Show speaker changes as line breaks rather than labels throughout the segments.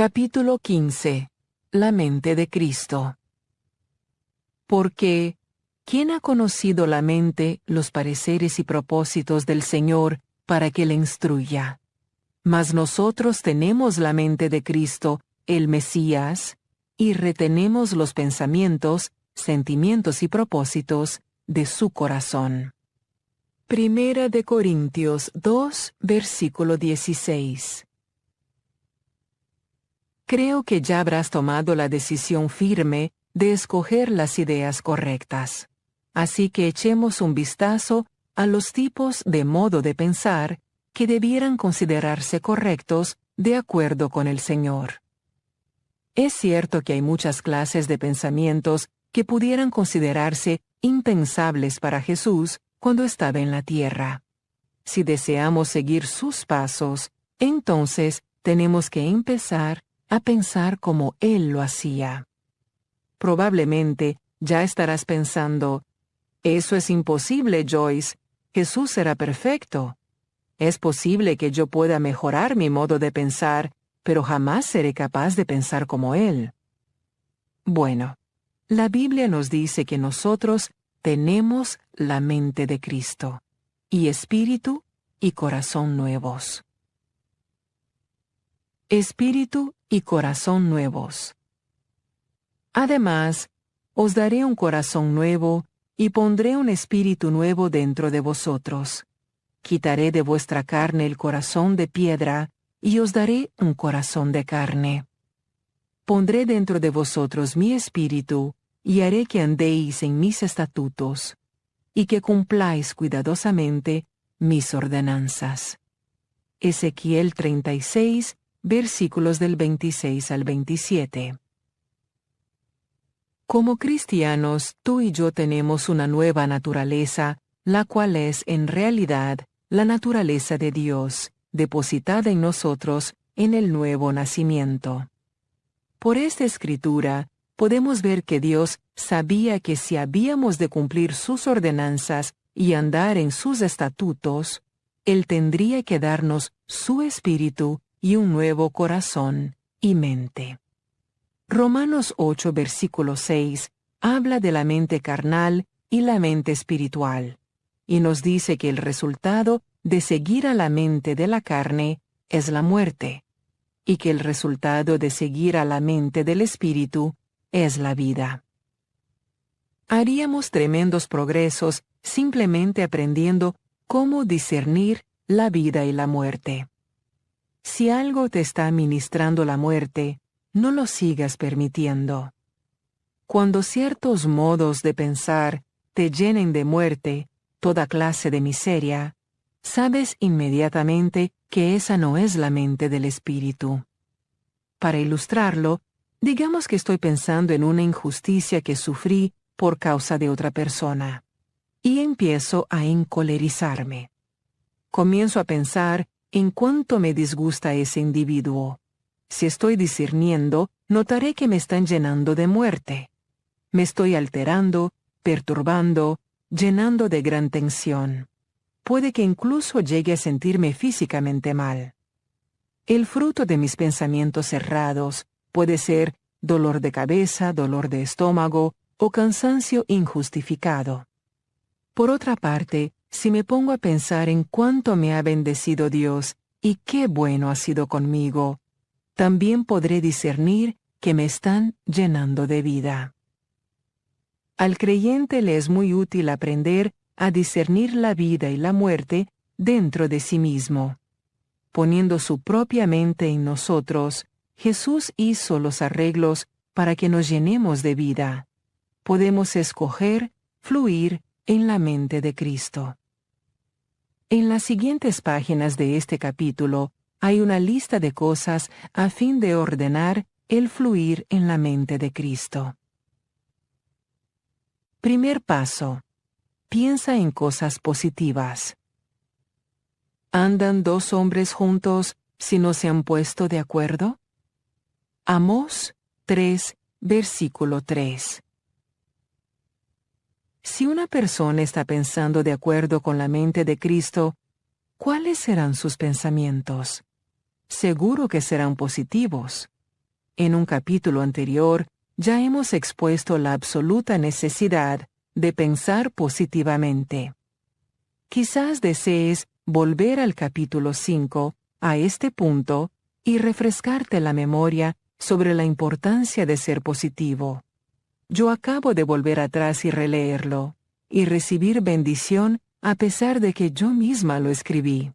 Capítulo 15. La mente de Cristo. Porque, ¿quién ha conocido la mente, los pareceres y propósitos del Señor para que le instruya? Mas nosotros tenemos la mente de Cristo, el Mesías, y retenemos los pensamientos, sentimientos y propósitos de su corazón. Primera de Corintios 2, versículo 16. Creo que ya habrás tomado la decisión firme de escoger las ideas correctas. Así que echemos un vistazo a los tipos de modo de pensar que debieran considerarse correctos de acuerdo con el Señor. Es cierto que hay muchas clases de pensamientos que pudieran considerarse impensables para Jesús cuando estaba en la tierra. Si deseamos seguir sus pasos, entonces tenemos que empezar a pensar como Él lo hacía. Probablemente ya estarás pensando, «Eso es imposible, Joyce. Jesús era perfecto. Es posible que yo pueda mejorar mi modo de pensar, pero jamás seré capaz de pensar como Él». Bueno, la Biblia nos dice que nosotros tenemos la mente de Cristo, y espíritu y corazón nuevos. Espíritu y corazón nuevos. Además, os daré un corazón nuevo y pondré un espíritu nuevo dentro de vosotros. Quitaré de vuestra carne el corazón de piedra y os daré un corazón de carne. Pondré dentro de vosotros mi espíritu y haré que andéis en mis estatutos y que cumpláis cuidadosamente mis ordenanzas. Ezequiel 36, versículos del 26 al 27. Como cristianos, tú y yo tenemos una nueva naturaleza, la cual es, en realidad, la naturaleza de Dios, depositada en nosotros en el nuevo nacimiento. Por esta escritura, podemos ver que Dios sabía que si habíamos de cumplir sus ordenanzas y andar en sus estatutos, Él tendría que darnos su espíritu y un nuevo corazón y mente. Romanos 8, versículo 6, habla de la mente carnal y la mente espiritual, y nos dice que el resultado de seguir a la mente de la carne es la muerte, y que el resultado de seguir a la mente del espíritu es la vida. Haríamos tremendos progresos simplemente aprendiendo cómo discernir la vida y la muerte. Si algo te está ministrando la muerte, no lo sigas permitiendo. Cuando ciertos modos de pensar te llenen de muerte, toda clase de miseria, sabes inmediatamente que esa no es la mente del espíritu. Para ilustrarlo, digamos que estoy pensando en una injusticia que sufrí por causa de otra persona, y empiezo a encolerizarme. Comienzo a pensar en cuánto me disgusta ese individuo. Si estoy discerniendo, notaré que me están llenando de muerte. Me estoy alterando, perturbando, llenando de gran tensión. Puede que incluso llegue a sentirme físicamente mal. El fruto de mis pensamientos errados puede ser dolor de cabeza, dolor de estómago o cansancio injustificado. Por otra parte, si me pongo a pensar en cuánto me ha bendecido Dios y qué bueno ha sido conmigo, también podré discernir que me están llenando de vida. Al creyente le es muy útil aprender a discernir la vida y la muerte dentro de sí mismo. Poniendo su propia mente en nosotros, Jesús hizo los arreglos para que nos llenemos de vida. Podemos escoger, fluir en la mente de Cristo. En las siguientes páginas de este capítulo hay una lista de cosas a fin de ordenar el fluir en la mente de Cristo. Primer paso. Piensa en cosas positivas. ¿Andan dos hombres juntos si no se han puesto de acuerdo? Amós 3, versículo 3. Si una persona está pensando de acuerdo con la mente de Cristo, ¿cuáles serán sus pensamientos? Seguro que serán positivos. En un capítulo anterior, ya hemos expuesto la absoluta necesidad de pensar positivamente. Quizás desees volver al capítulo 5, a este punto, y refrescarte la memoria sobre la importancia de ser positivo. Yo acabo de volver atrás y releerlo, y recibir bendición a pesar de que yo misma lo escribí.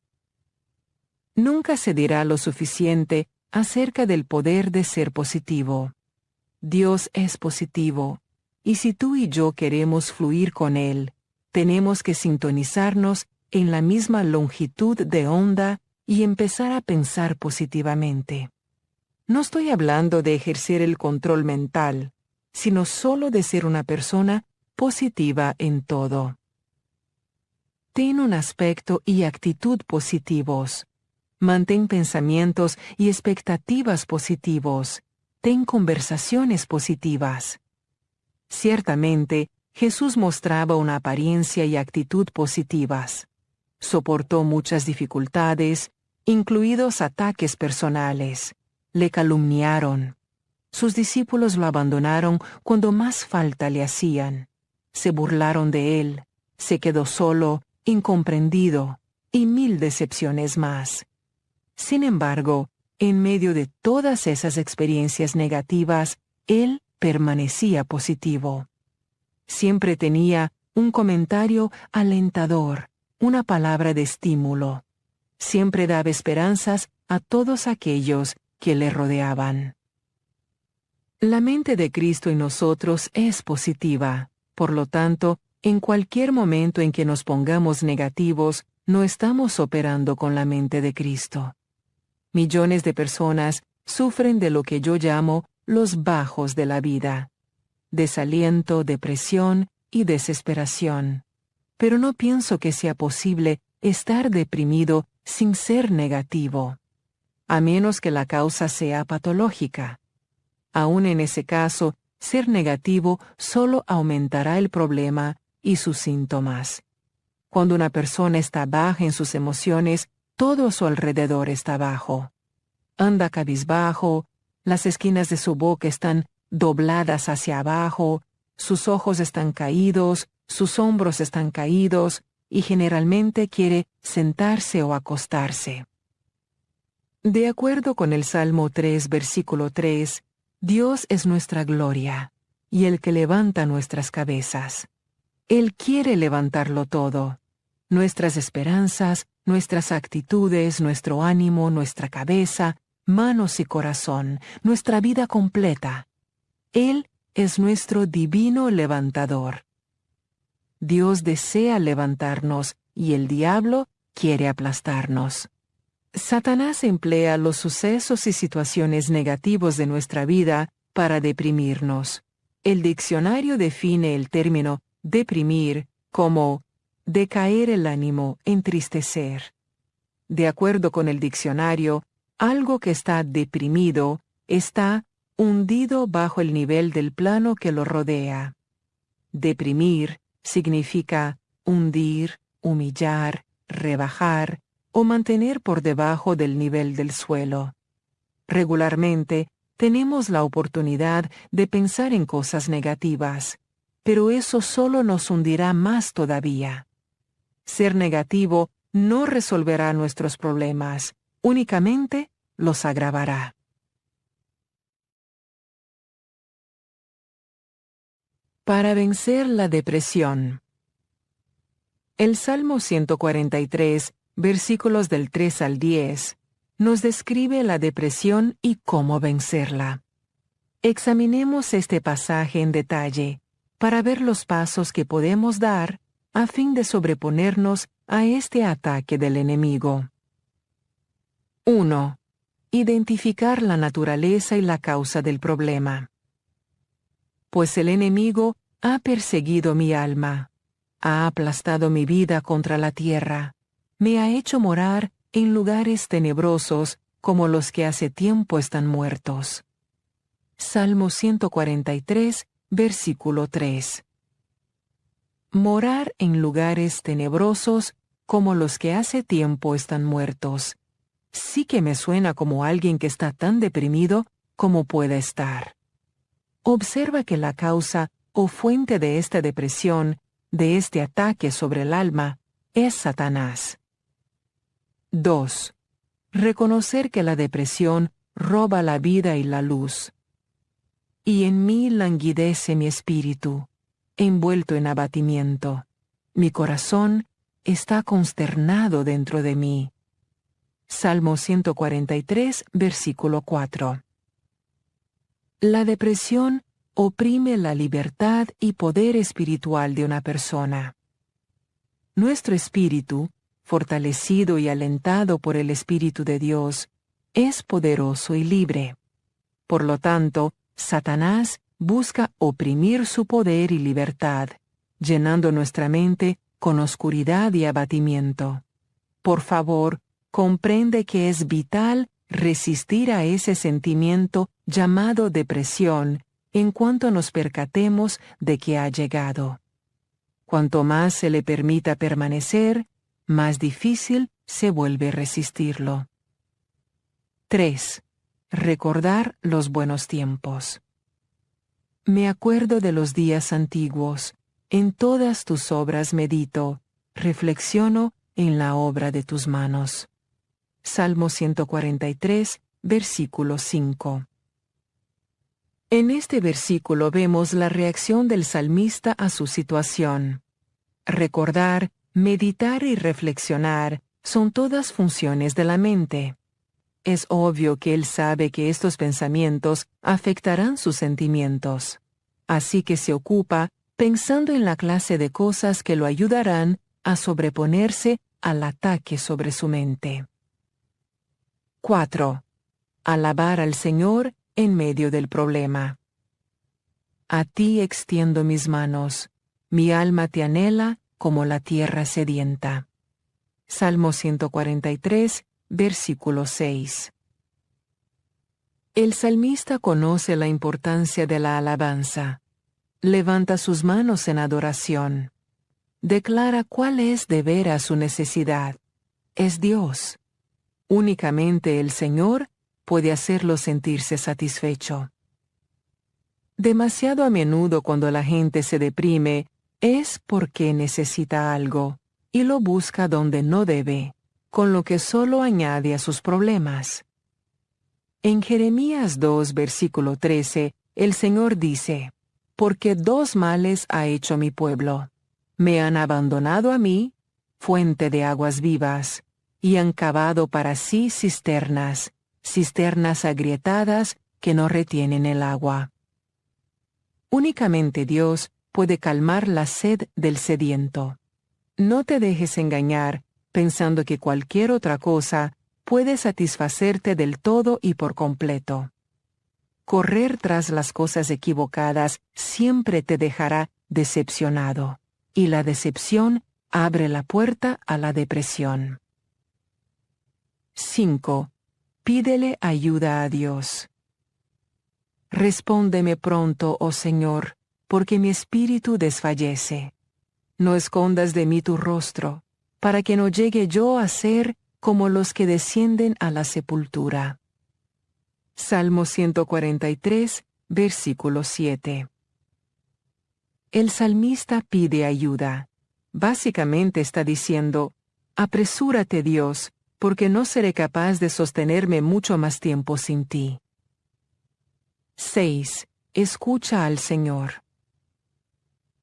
Nunca se dirá lo suficiente acerca del poder de ser positivo. Dios es positivo, y si tú y yo queremos fluir con Él, tenemos que sintonizarnos en la misma longitud de onda y empezar a pensar positivamente. No estoy hablando de ejercer el control mental, sino solo de ser una persona positiva en todo. Ten un aspecto y actitud positivos. Mantén pensamientos y expectativas positivos. Ten conversaciones positivas. Ciertamente, Jesús mostraba una apariencia y actitud positivas. Soportó muchas dificultades, incluidos ataques personales. Le calumniaron. Sus discípulos lo abandonaron cuando más falta le hacían. Se burlaron de él. Se quedó solo, incomprendido, y 1000 decepciones más. Sin embargo, en medio de todas esas experiencias negativas, él permanecía positivo. Siempre tenía un comentario alentador, una palabra de estímulo. Siempre daba esperanzas a todos aquellos que le rodeaban. La mente de Cristo en nosotros es positiva. Por lo tanto, en cualquier momento en que nos pongamos negativos, no estamos operando con la mente de Cristo. Millones de personas sufren de lo que yo llamo los bajos de la vida: desaliento, depresión y desesperación. Pero no pienso que sea posible estar deprimido sin ser negativo, a menos que la causa sea patológica. Aún en ese caso, ser negativo solo aumentará el problema y sus síntomas. Cuando una persona está baja en sus emociones, todo a su alrededor está bajo. Anda cabizbajo, las esquinas de su boca están dobladas hacia abajo, sus ojos están caídos, sus hombros están caídos, y generalmente quiere sentarse o acostarse. De acuerdo con el Salmo 3, versículo 3, Dios es nuestra gloria, y el que levanta nuestras cabezas. Él quiere levantarlo todo: nuestras esperanzas, nuestras actitudes, nuestro ánimo, nuestra cabeza, manos y corazón, nuestra vida completa. Él es nuestro divino levantador. Dios desea levantarnos y el diablo quiere aplastarnos. Satanás emplea los sucesos y situaciones negativos de nuestra vida para deprimirnos. El diccionario define el término deprimir como decaer el ánimo, entristecer. De acuerdo con el diccionario, algo que está deprimido está hundido bajo el nivel del plano que lo rodea. Deprimir significa hundir, humillar, rebajar o mantener por debajo del nivel del suelo. Regularmente, tenemos la oportunidad de pensar en cosas negativas, pero eso solo nos hundirá más todavía. Ser negativo no resolverá nuestros problemas, únicamente los agravará. Para vencer la depresión. El Salmo 143, versículos del 3 al 10, nos describe la depresión y cómo vencerla. Examinemos este pasaje en detalle para ver los pasos que podemos dar a fin de sobreponernos a este ataque del enemigo. 1. Identificar la naturaleza y la causa del problema. Pues el enemigo ha perseguido mi alma, ha aplastado mi vida contra la tierra, me ha hecho morar en lugares tenebrosos como los que hace tiempo están muertos. Salmo 143, versículo 3. Morar en lugares tenebrosos como los que hace tiempo están muertos. Sí que me suena como alguien que está tan deprimido como pueda estar. Observa que la causa o fuente de esta depresión, de este ataque sobre el alma, es Satanás. 2. Reconocer que la depresión roba la vida y la luz. Y en mí languidece mi espíritu, envuelto en abatimiento. Mi corazón está consternado dentro de mí. Salmo 143, versículo 4. La depresión oprime la libertad y poder espiritual de una persona. Nuestro espíritu, fortalecido y alentado por el Espíritu de Dios, es poderoso y libre. Por lo tanto, Satanás busca oprimir su poder y libertad, llenando nuestra mente con oscuridad y abatimiento. Por favor, comprende que es vital resistir a ese sentimiento llamado depresión en cuanto nos percatemos de que ha llegado. Cuanto más se le permita permanecer, más difícil se vuelve resistirlo. 3. Recordar los buenos tiempos. Me acuerdo de los días antiguos, en todas tus obras medito, reflexiono en la obra de tus manos. Salmo 143, versículo 5. En este versículo vemos la reacción del salmista a su situación. Recordar, meditar y reflexionar son todas funciones de la mente. Es obvio que él sabe que estos pensamientos afectarán sus sentimientos. Así que se ocupa pensando en la clase de cosas que lo ayudarán a sobreponerse al ataque sobre su mente. 4. Alabar al Señor en medio del problema. A ti extiendo mis manos, mi alma te anhela como la tierra sedienta. Salmo 143, versículo 6. El salmista conoce la importancia de la alabanza. Levanta sus manos en adoración. Declara cuál es de veras su necesidad. Es Dios. Únicamente el Señor puede hacerlo sentirse satisfecho. Demasiado a menudo cuando la gente se deprime es porque necesita algo y lo busca donde no debe, con lo que solo añade a sus problemas. En Jeremías 2, versículo 13, el Señor dice: «Porque dos males ha hecho mi pueblo. Me han abandonado a mí, fuente de aguas vivas, y han cavado para sí cisternas, cisternas agrietadas que no retienen el agua». Únicamente Dios puede calmar la sed del sediento. No te dejes engañar pensando que cualquier otra cosa puede satisfacerte del todo y por completo. Correr tras las cosas equivocadas siempre te dejará decepcionado, y la decepción abre la puerta a la depresión. 5. Pídele ayuda a Dios. Respóndeme pronto, oh Señor, porque mi espíritu desfallece. No escondas de mí tu rostro, para que no llegue yo a ser como los que descienden a la sepultura. Salmo 143, versículo 7. El salmista pide ayuda. Básicamente está diciendo: «Apresúrate, Dios, porque no seré capaz de sostenerme mucho más tiempo sin ti». 6. Escucha al Señor.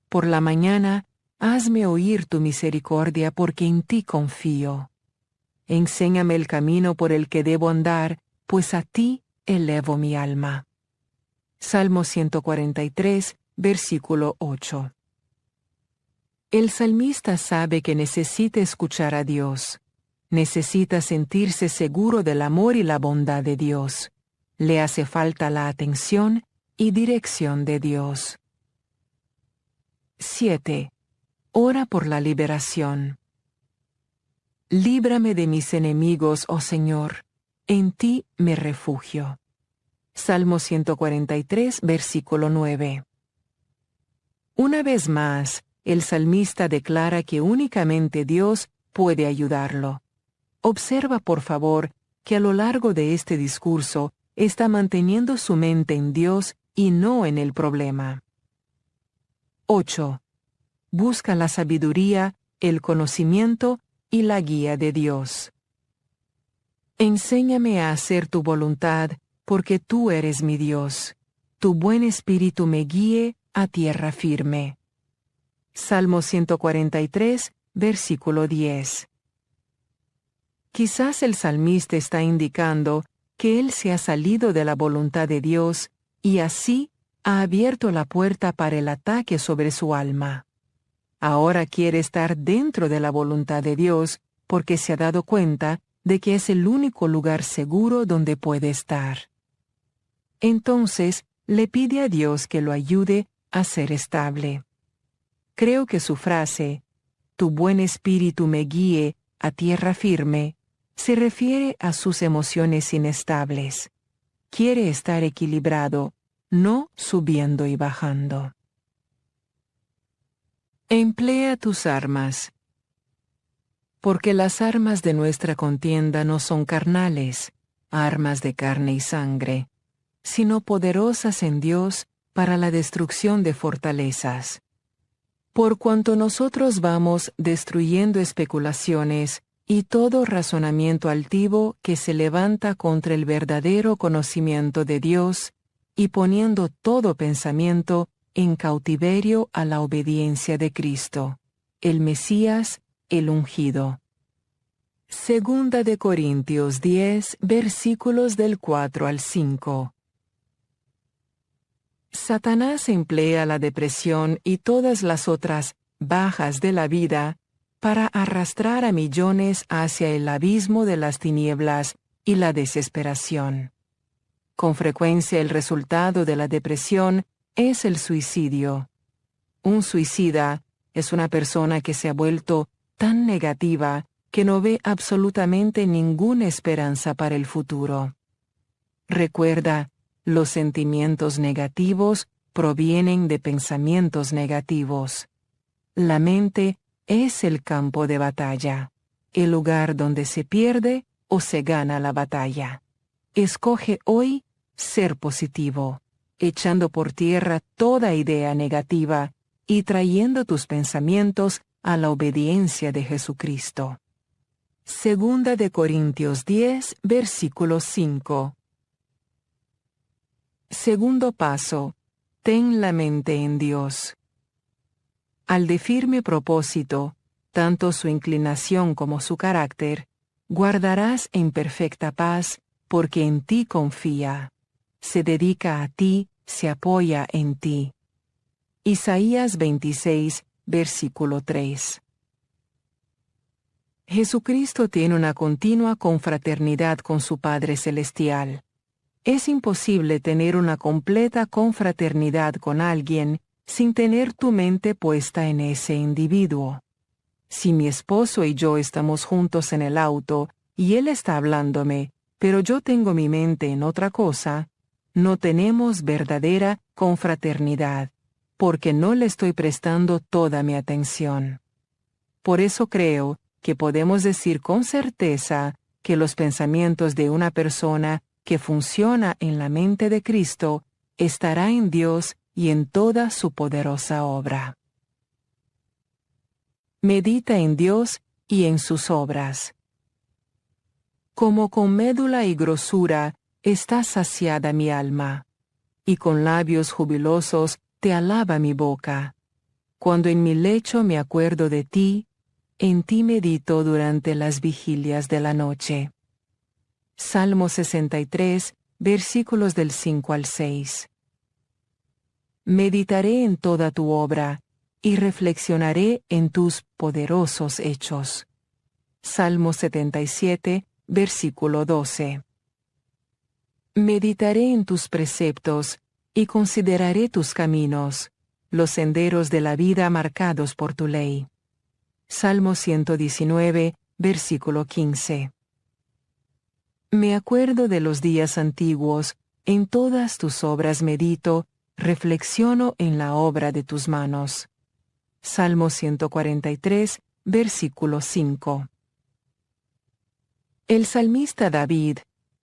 Por la mañana, hazme oír tu misericordia, porque en ti confío. Enséñame el camino por el que debo andar, pues a ti elevo mi alma. Salmo 143, versículo 8. El salmista sabe que necesita escuchar a Dios. Necesita sentirse seguro del amor y la bondad de Dios. Le hace falta la atención y dirección de Dios. 7. Ora por la liberación. Líbrame de mis enemigos, oh Señor, en ti me refugio. Salmo 143, versículo 9. Una vez más, el salmista declara que únicamente Dios puede ayudarlo. Observa, por favor, que a lo largo de este discurso, está manteniendo su mente en Dios y no en el problema. 8. Busca la sabiduría, el conocimiento y la guía de Dios. Enséñame a hacer tu voluntad, porque tú eres mi Dios. Tu buen espíritu me guíe a tierra firme. Salmo 143, versículo 10. Quizás el salmista está indicando que él se ha salido de la voluntad de Dios y así ha abierto la puerta para el ataque sobre su alma. Ahora quiere estar dentro de la voluntad de Dios porque se ha dado cuenta de que es el único lugar seguro donde puede estar. Entonces, le pide a Dios que lo ayude a ser estable. Creo que su frase, «Tu buen espíritu me guíe a tierra firme», se refiere a sus emociones inestables. Quiere estar equilibrado, no subiendo y bajando. Emplea tus armas. Porque las armas de nuestra contienda no son carnales, armas de carne y sangre, sino poderosas en Dios para la destrucción de fortalezas. Por cuanto nosotros vamos destruyendo especulaciones y todo razonamiento altivo que se levanta contra el verdadero conocimiento de Dios, y poniendo todo pensamiento en cautiverio a la obediencia de Cristo, el Mesías, el ungido. Segunda de Corintios 10, versículos del 4 al 5. Satanás emplea la depresión y todas las otras bajas de la vida para arrastrar a millones hacia el abismo de las tinieblas y la desesperación. Con frecuencia el resultado de la depresión es el suicidio. Un suicida es una persona que se ha vuelto tan negativa que no ve absolutamente ninguna esperanza para el futuro. Recuerda, los sentimientos negativos provienen de pensamientos negativos. La mente es el campo de batalla, el lugar donde se pierde o se gana la batalla. Escoge hoy ser positivo, echando por tierra toda idea negativa y trayendo tus pensamientos a la obediencia de Jesucristo. Segunda de Corintios 10, versículo 5. Segundo paso, ten la mente en Dios. Al de firme propósito, tanto su inclinación como su carácter, guardarás en perfecta paz, porque en ti confía. Se dedica a ti, se apoya en ti. Isaías 26, versículo 3. Jesucristo tiene una continua confraternidad con su Padre Celestial. Es imposible tener una completa confraternidad con alguien sin tener tu mente puesta en ese individuo. Si mi esposo y yo estamos juntos en el auto y él está hablándome, pero yo tengo mi mente en otra cosa, no tenemos verdadera confraternidad, porque no le estoy prestando toda mi atención. Por eso creo que podemos decir con certeza que los pensamientos de una persona que funciona en la mente de Cristo estará en Dios y en toda su poderosa obra. Medita en Dios y en sus obras. Como con médula y grosura está saciada mi alma, y con labios jubilosos te alaba mi boca. Cuando en mi lecho me acuerdo de ti, en ti medito durante las vigilias de la noche. Salmo 63, versículos del 5 al 6. Meditaré en toda tu obra, y reflexionaré en tus poderosos hechos. Salmo 77, versículo 12. Meditaré en tus preceptos, y consideraré tus caminos, los senderos de la vida marcados por tu ley. Salmo 119, versículo 15. Me acuerdo de los días antiguos, en todas tus obras medito, reflexiono en la obra de tus manos. Salmo 143, versículo 5. El salmista David,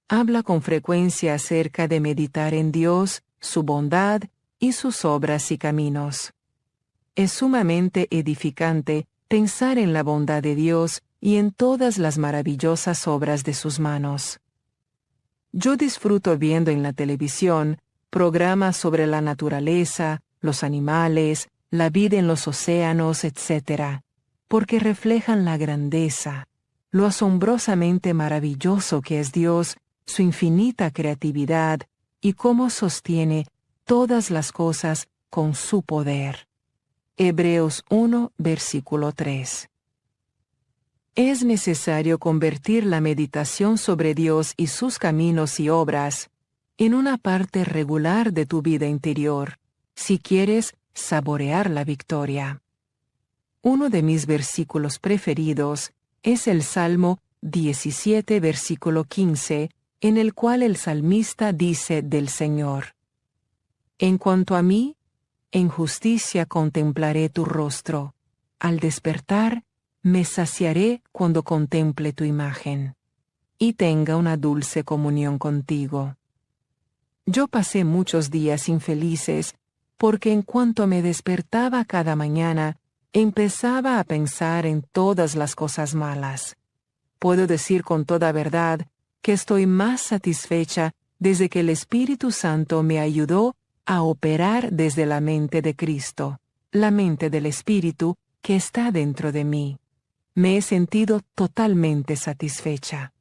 habla con frecuencia acerca de meditar en Dios, su bondad y sus obras y caminos. Es sumamente edificante pensar en la bondad de Dios y en todas las maravillosas obras de sus manos. Yo disfruto viendo en la televisión programas sobre la naturaleza, los animales, la vida en los océanos, etc., porque reflejan la grandeza, lo asombrosamente maravilloso que es Dios, su infinita creatividad y cómo sostiene todas las cosas con su poder. Hebreos 1, versículo 3. Es necesario convertir la meditación sobre Dios y sus caminos y obras en una parte regular de tu vida interior, si quieres saborear la victoria. Uno de mis versículos preferidos es el Salmo 17, versículo 15, en el cual el salmista dice del Señor: En cuanto a mí, en justicia contemplaré tu rostro. Al despertar, me saciaré cuando contemple tu imagen y tenga una dulce comunión contigo. Yo pasé muchos días infelices porque en cuanto me despertaba cada mañana, empezaba a pensar en todas las cosas malas. Puedo decir con toda verdad que estoy más satisfecha desde que el Espíritu Santo me ayudó a operar desde la mente de Cristo, la mente del Espíritu que está dentro de mí. Me he sentido totalmente satisfecha.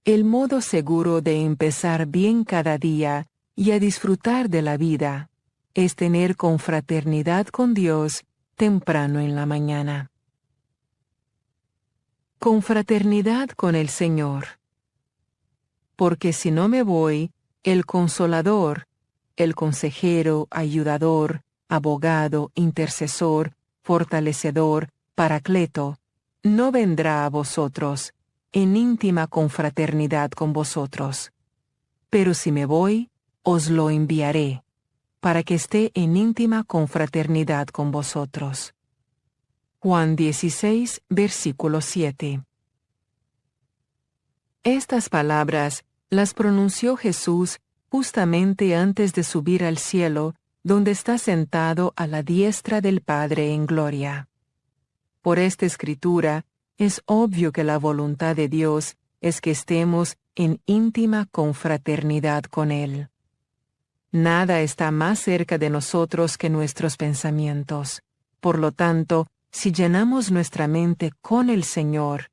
El modo seguro de empezar bien cada día y a disfrutar de la vida es tener confraternidad con Dios temprano en la mañana. Confraternidad con el Señor. Porque si no me voy, el Consolador, el consejero, ayudador, abogado, intercesor, fortalecedor, paracleto, no vendrá a vosotros, en íntima confraternidad con vosotros. Pero si me voy, os lo enviaré, para que esté en íntima confraternidad con vosotros. Juan 16, versículo 7. Estas palabras las pronunció Jesús justamente antes de subir al cielo, donde está sentado a la diestra del Padre en gloria. Por esta escritura, es obvio que la voluntad de Dios es que estemos en íntima confraternidad con Él. Nada está más cerca de nosotros que nuestros pensamientos. Por lo tanto, si llenamos nuestra mente con el Señor,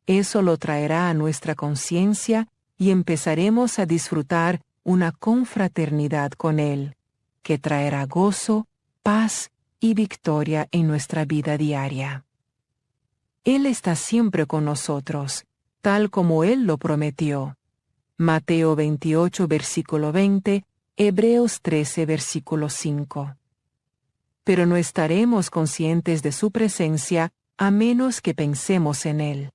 eso lo traerá a nuestra conciencia y empezaremos a disfrutar una confraternidad con Él, que traerá gozo, paz y victoria en nuestra vida diaria. Él está siempre con nosotros, tal como Él lo prometió. Mateo 28, versículo 20, Hebreos 13, versículo 5. Pero no estaremos conscientes de su presencia a menos que pensemos en Él.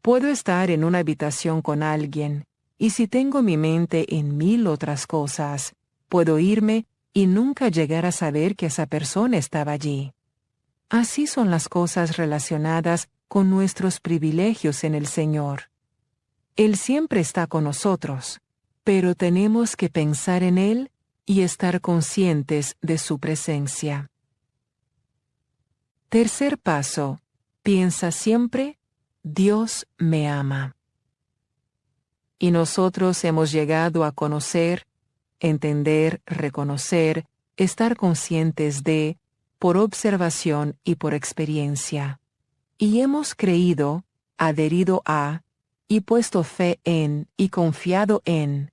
Puedo estar en una habitación con alguien, y si tengo mi mente en 1000 otras cosas, puedo irme y nunca llegar a saber que esa persona estaba allí. Así son las cosas relacionadas con nuestros privilegios en el Señor. Él siempre está con nosotros, pero tenemos que pensar en Él y estar conscientes de su presencia. Tercer paso: piensa siempre, Dios me ama. Y nosotros hemos llegado a conocer, entender, reconocer, estar conscientes de, por observación y por experiencia. Y hemos creído, adherido a, y puesto fe en y confiado en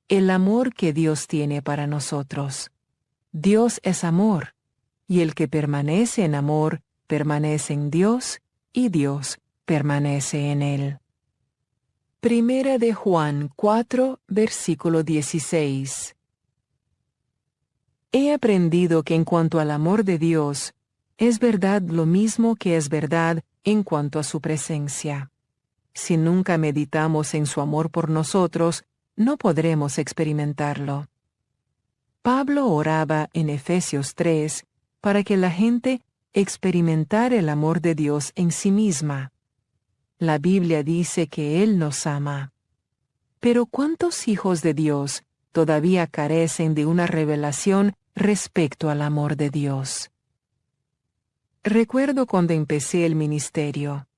el amor que Dios tiene para nosotros. Dios es amor, y el que permanece en amor permanece en Dios, y Dios permanece en él. Primera de Juan 4, versículo 16. He aprendido que en cuanto al amor de Dios, es verdad lo mismo que es verdad en cuanto a su presencia. Si nunca meditamos en su amor por nosotros, no podremos experimentarlo. Pablo oraba en Efesios 3 para que la gente experimentara el amor de Dios en sí misma. La Biblia dice que Él nos ama. Pero ¿cuántos hijos de Dios todavía carecen de una revelación respecto al amor de Dios? Recuerdo cuando empecé el ministerio.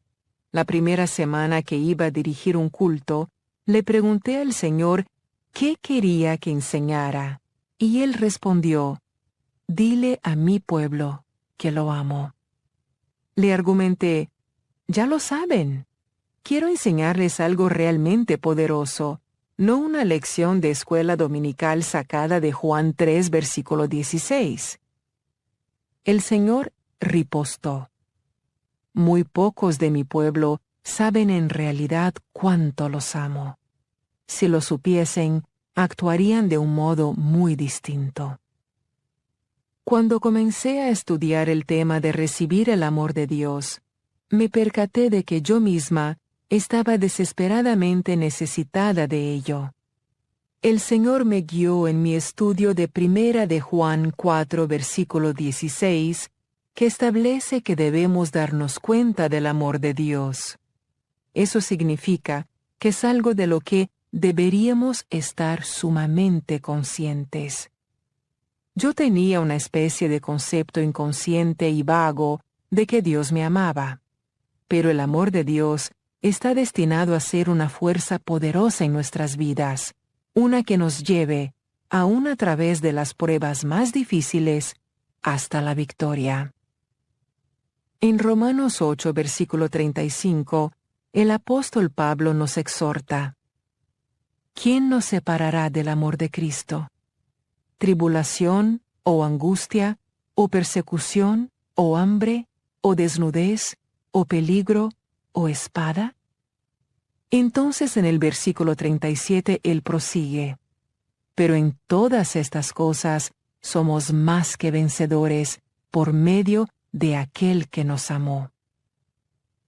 La primera semana que iba a dirigir un culto, le pregunté al Señor qué quería que enseñara, y Él respondió: «Dile a mi pueblo que lo amo». Le argumenté: «Ya lo saben. Quiero enseñarles algo realmente poderoso, no una lección de escuela dominical sacada de Juan 3, versículo 16». El Señor ripostó: «Muy pocos de mi pueblo saben en realidad cuánto los amo. Si lo supiesen, actuarían de un modo muy distinto». Cuando comencé a estudiar el tema de recibir el amor de Dios, me percaté de que yo misma estaba desesperadamente necesitada de ello. El Señor me guió en mi estudio de 1 de Juan 4, versículo 16, que establece que debemos darnos cuenta del amor de Dios. Eso significa que es algo de lo que deberíamos estar sumamente conscientes. Yo tenía una especie de concepto inconsciente y vago de que Dios me amaba, pero el amor de Dios está destinado a ser una fuerza poderosa en nuestras vidas, una que nos lleve, aún a través de las pruebas más difíciles, hasta la victoria. En Romanos 8, versículo 35, el apóstol Pablo nos exhorta: ¿Quién nos separará del amor de Cristo? ¿Tribulación, o angustia, o persecución, o hambre, o desnudez, o peligro, o espada? Entonces en el versículo 37 él prosigue: pero en todas estas cosas somos más que vencedores por medio de aquel que nos amó.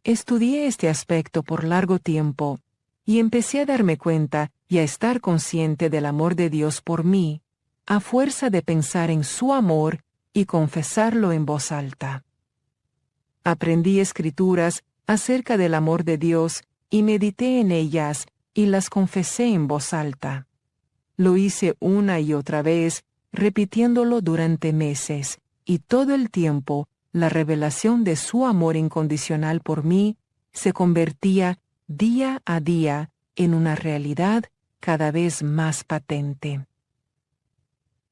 Estudié este aspecto por largo tiempo y empecé a darme cuenta y a estar consciente del amor de Dios por mí, a fuerza de pensar en su amor y confesarlo en voz alta. Aprendí escrituras acerca del amor de Dios y medité en ellas y las confesé en voz alta. Lo hice una y otra vez, repitiéndolo durante meses, y todo el tiempo la revelación de su amor incondicional por mí se convertía día a día en una realidad cada vez más patente.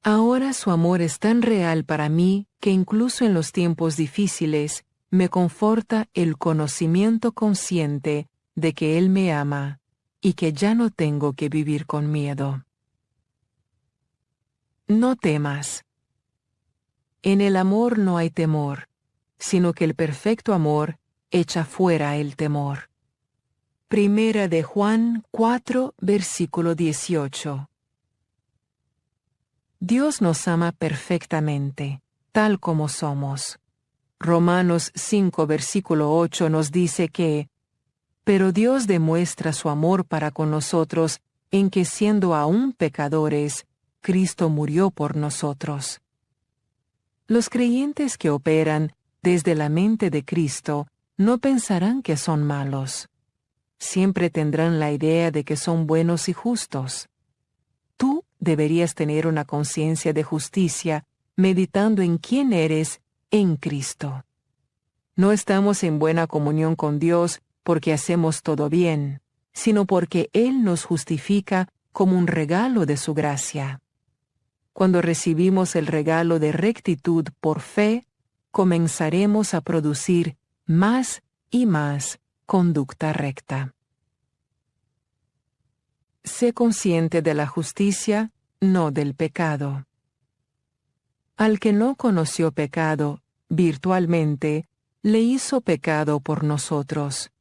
Ahora su amor es tan real para mí que incluso en los tiempos difíciles me conforta el conocimiento consciente de que Él me ama y que ya no tengo que vivir con miedo. No temas. En el amor no hay temor, sino que el perfecto amor echa fuera el temor. 1 de Juan 4, versículo 18. Dios nos ama perfectamente, tal como somos. Romanos 5, versículo 8 nos dice que: «Pero Dios demuestra su amor para con nosotros en que siendo aún pecadores, Cristo murió por nosotros». Los creyentes que operan desde la mente de Cristo no pensarán que son malos. Siempre tendrán la idea de que son buenos y justos. Tú deberías tener una conciencia de justicia meditando en quién eres en Cristo. No estamos en buena comunión con Dios porque hacemos todo bien, sino porque Él nos justifica como un regalo de su gracia. Cuando recibimos el regalo de rectitud por fe, comenzaremos a producir más y más conducta recta. Sé consciente de la justicia, no del pecado. Al que no conoció pecado, virtualmente, le hizo pecado por nosotros,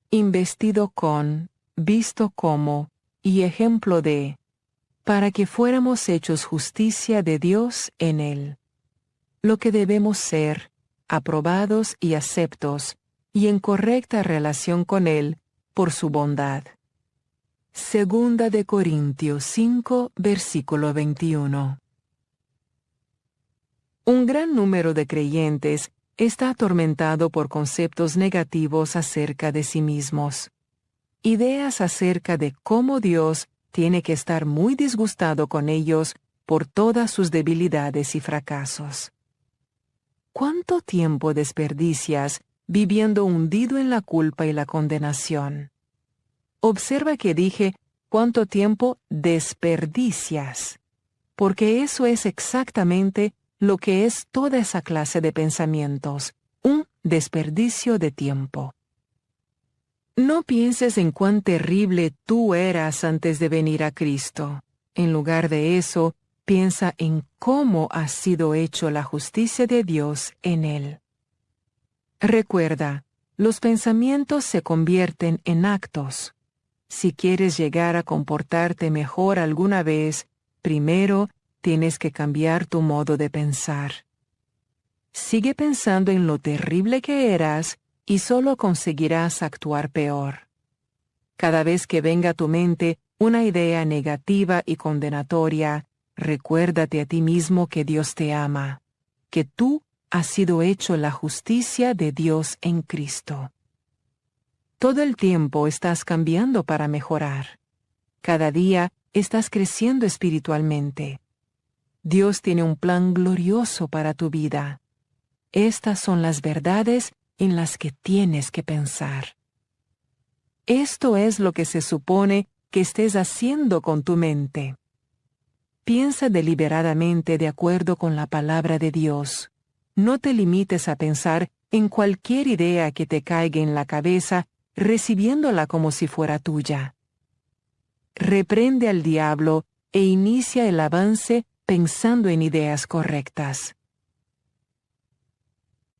investido con, visto como, y ejemplo de, para que fuéramos hechos justicia de Dios en él. Lo que debemos ser, aprobados y aceptos, y en correcta relación con él, por su bondad. 2 de Corintios 5, versículo 21. Un gran número de creyentes está atormentado por conceptos negativos acerca de sí mismos. Ideas acerca de cómo Dios tiene que estar muy disgustado con ellos por todas sus debilidades y fracasos. ¿Cuánto tiempo desperdicias viviendo hundido en la culpa y la condenación? Observa que dije cuánto tiempo desperdicias, porque eso es exactamente lo que es toda esa clase de pensamientos, un desperdicio de tiempo. No pienses en cuán terrible tú eras antes de venir a Cristo. En lugar de eso, piensa en cómo ha sido hecho la justicia de Dios en Él. Recuerda, los pensamientos se convierten en actos. Si quieres llegar a comportarte mejor alguna vez, primero tienes que cambiar tu modo de pensar. Sigue pensando en lo terrible que eras y solo conseguirás actuar peor. Cada vez que venga a tu mente una idea negativa y condenatoria, recuérdate a ti mismo que Dios te ama, que tú has sido hecho la justicia de Dios en Cristo. Todo el tiempo estás cambiando para mejorar. Cada día estás creciendo espiritualmente. Dios tiene un plan glorioso para tu vida. Estas son las verdades en las que tienes que pensar. Esto es lo que se supone que estés haciendo con tu mente. Piensa deliberadamente de acuerdo con la palabra de Dios. No te limites a pensar en cualquier idea que te caiga en la cabeza, recibiéndola como si fuera tuya. Reprende al diablo e inicia el avance pensando en ideas correctas.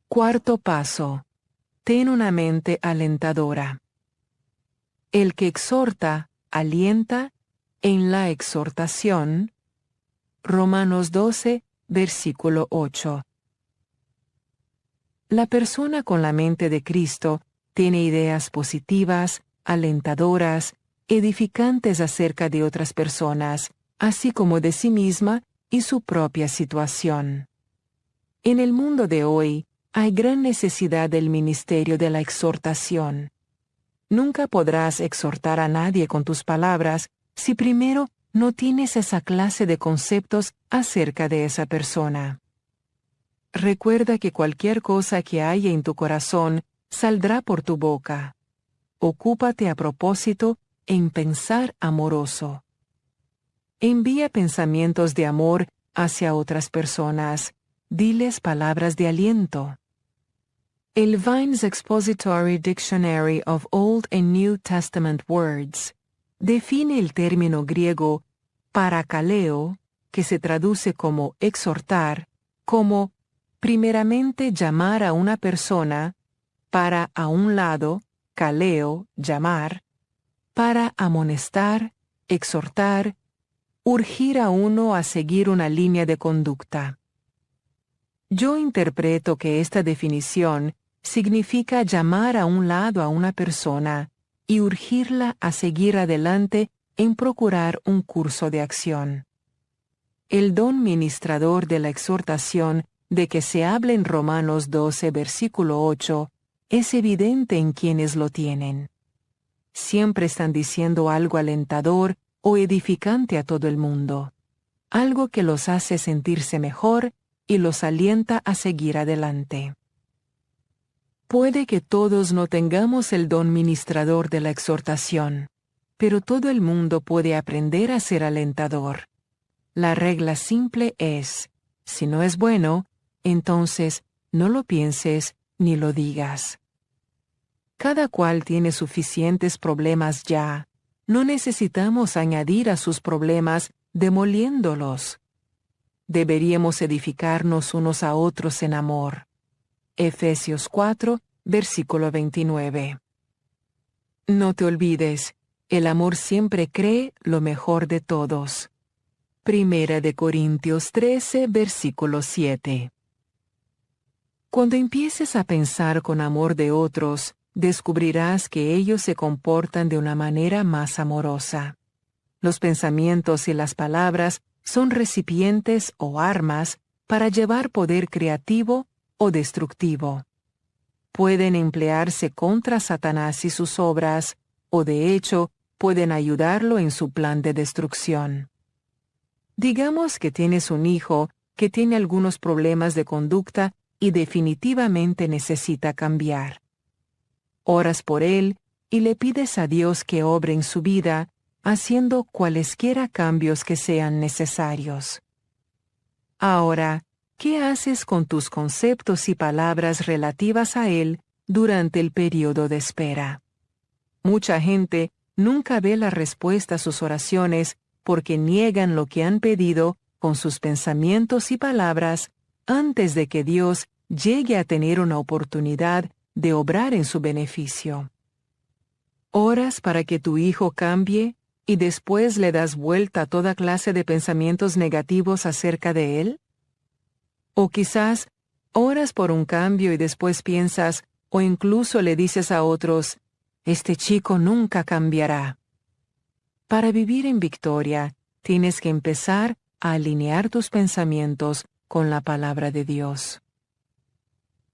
Cuarto paso. Ten una mente alentadora. El que exhorta, alienta en la exhortación. Romanos 12, versículo 8. La persona con la mente de Cristo tiene ideas positivas, alentadoras, edificantes acerca de otras personas, así como de sí misma y su propia situación. En el mundo de hoy, hay gran necesidad del ministerio de la exhortación. Nunca podrás exhortar a nadie con tus palabras si primero no tienes esa clase de conceptos acerca de esa persona. Recuerda que cualquier cosa que haya en tu corazón saldrá por tu boca. Ocúpate a propósito en pensar amoroso. Envía pensamientos de amor hacia otras personas. Diles palabras de aliento. El Vine's Expository Dictionary of Old and New Testament Words define el término griego parakaleo, que se traduce como exhortar, como primeramente llamar a una persona, para a un lado, kaleo, llamar, para amonestar, exhortar, urgir a uno a seguir una línea de conducta. Yo interpreto que esta definición significa llamar a un lado a una persona y urgirla a seguir adelante en procurar un curso de acción. El don ministrador de la exhortación de que se habla en Romanos 12, versículo 8, es evidente en quienes lo tienen. Siempre están diciendo algo alentador o edificante a todo el mundo, algo que los hace sentirse mejor y los alienta a seguir adelante. Puede que todos no tengamos el don ministrador de la exhortación, pero todo el mundo puede aprender a ser alentador. La regla simple es, si no es bueno, entonces no lo pienses ni lo digas. Cada cual tiene suficientes problemas ya. No necesitamos añadir a sus problemas demoliéndolos. Deberíamos edificarnos unos a otros en amor. Efesios 4, versículo 29. No te olvides, el amor siempre cree lo mejor de todos. Primera de Corintios 13, versículo 7. Cuando empieces a pensar con amor de otros, descubrirás que ellos se comportan de una manera más amorosa. Los pensamientos y las palabras son recipientes o armas para llevar poder creativo o destructivo. Pueden emplearse contra Satanás y sus obras, o de hecho, pueden ayudarlo en su plan de destrucción. Digamos que tienes un hijo que tiene algunos problemas de conducta y definitivamente necesita cambiar. Oras por él y le pides a Dios que obre en su vida, haciendo cualesquiera cambios que sean necesarios. Ahora, ¿qué haces con tus conceptos y palabras relativas a él durante el periodo de espera? Mucha gente nunca ve la respuesta a sus oraciones porque niegan lo que han pedido con sus pensamientos y palabras antes de que Dios llegue a tener una oportunidad de obrar en su beneficio. ¿Oras para que tu hijo cambie y después le das vuelta a toda clase de pensamientos negativos acerca de él? O quizás oras por un cambio y después piensas, o incluso le dices a otros, «Este chico nunca cambiará». Para vivir en victoria, tienes que empezar a alinear tus pensamientos con la palabra de Dios.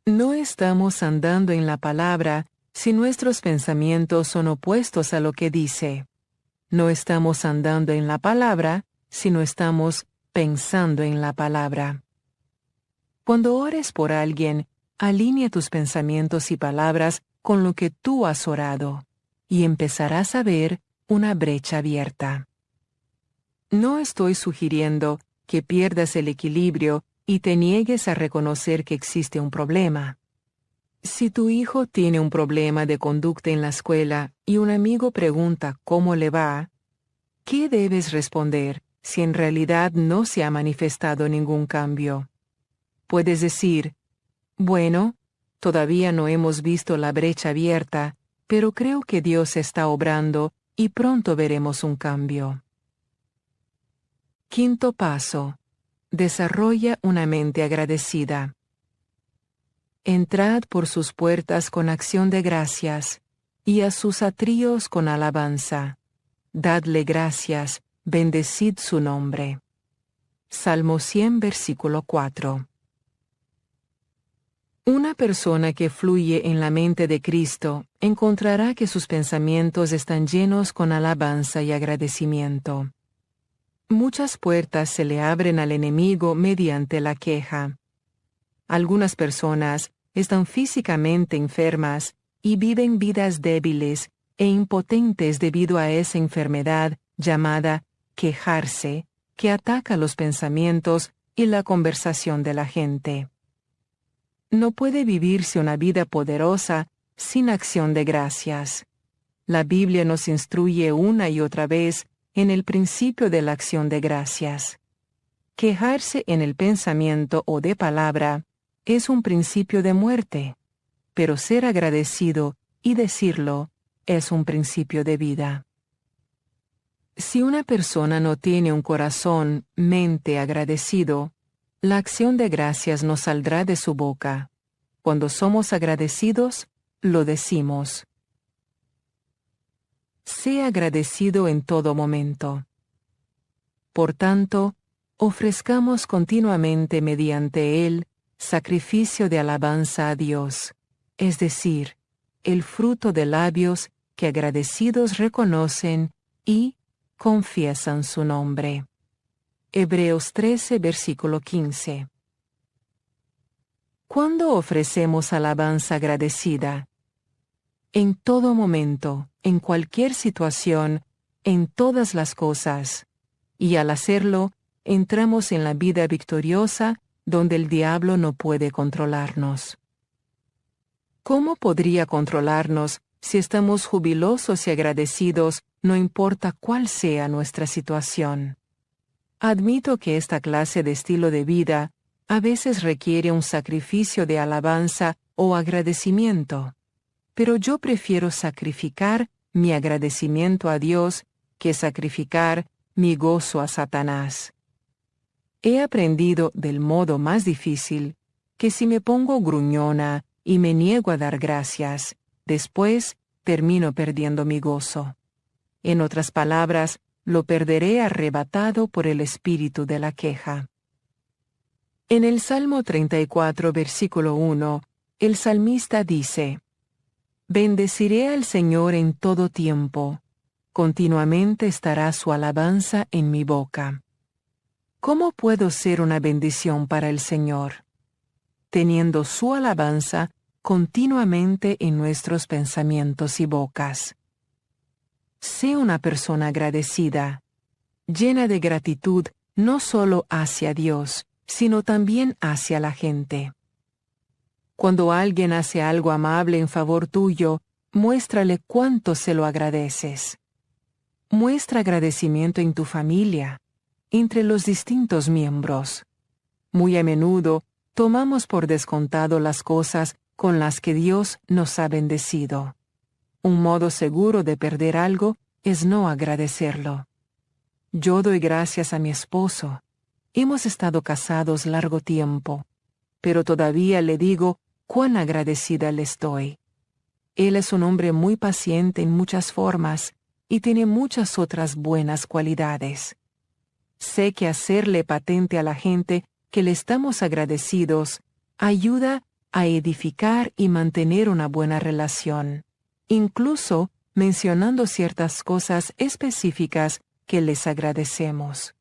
No estamos andando en la palabra si nuestros pensamientos son opuestos a lo que dice. No estamos andando en la palabra si no estamos pensando en la palabra. Cuando ores por alguien, alinea tus pensamientos y palabras con lo que tú has orado, y empezarás a ver una brecha abierta. No estoy sugiriendo que pierdas el equilibrio y te niegues a reconocer que existe un problema. Si tu hijo tiene un problema de conducta en la escuela y un amigo pregunta cómo le va, ¿qué debes responder si en realidad no se ha manifestado ningún cambio? Puedes decir, bueno, todavía no hemos visto la brecha abierta, pero creo que Dios está obrando y pronto veremos un cambio. Quinto paso. Desarrolla una mente agradecida. Entrad por sus puertas con acción de gracias, y a sus atrios con alabanza. Dadle gracias, bendecid su nombre. Salmo 100, versículo 4. Una persona que fluye en la mente de Cristo encontrará que sus pensamientos están llenos con alabanza y agradecimiento. Muchas puertas se le abren al enemigo mediante la queja. Algunas personas están físicamente enfermas y viven vidas débiles e impotentes debido a esa enfermedad llamada quejarse, que ataca los pensamientos y la conversación de la gente. No puede vivirse una vida poderosa sin acción de gracias. La Biblia nos instruye una y otra vez en el principio de la acción de gracias. Quejarse en el pensamiento o de palabra es un principio de muerte, pero ser agradecido y decirlo es un principio de vida. Si una persona no tiene un corazón, mente agradecido, la acción de gracias no saldrá de su boca. Cuando somos agradecidos, lo decimos. Sé agradecido en todo momento. Por tanto, ofrezcamos continuamente mediante él sacrificio de alabanza a Dios, es decir, el fruto de labios que agradecidos reconocen y confiesan su nombre. Hebreos 13, versículo 15. ¿Cuándo ofrecemos alabanza agradecida? En todo momento, en cualquier situación, en todas las cosas. Y al hacerlo, entramos en la vida victoriosa donde el diablo no puede controlarnos. ¿Cómo podría controlarnos si estamos jubilosos y agradecidos, no importa cuál sea nuestra situación? Admito que esta clase de estilo de vida a veces requiere un sacrificio de alabanza o agradecimiento, pero yo prefiero sacrificar mi agradecimiento a Dios que sacrificar mi gozo a Satanás. He aprendido del modo más difícil que si me pongo gruñona y me niego a dar gracias, después termino perdiendo mi gozo. En otras palabras, lo perderé arrebatado por el espíritu de la queja. En el Salmo 34, versículo 1, el salmista dice, «Bendeciré al Señor en todo tiempo. continuamente estará su alabanza en mi boca. ¿Cómo puedo ser una bendición para el Señor? Teniendo su alabanza continuamente en nuestros pensamientos y bocas. Sé una persona agradecida, llena de gratitud no solo hacia Dios, sino también hacia la gente. Cuando alguien hace algo amable en favor tuyo, muéstrale cuánto se lo agradeces. Muestra agradecimiento en tu familia, entre los distintos miembros. Muy a menudo, tomamos por descontado las cosas con las que Dios nos ha bendecido. Un modo seguro de perder algo es no agradecerlo. Yo doy gracias a mi esposo. Hemos estado casados largo tiempo, pero todavía le digo cuán agradecida le estoy. Él es un hombre muy paciente en muchas formas y tiene muchas otras buenas cualidades. Sé que hacerle patente a la gente que le estamos agradecidos ayuda a edificar y mantener una buena relación, incluso mencionando ciertas cosas específicas que les agradecemos.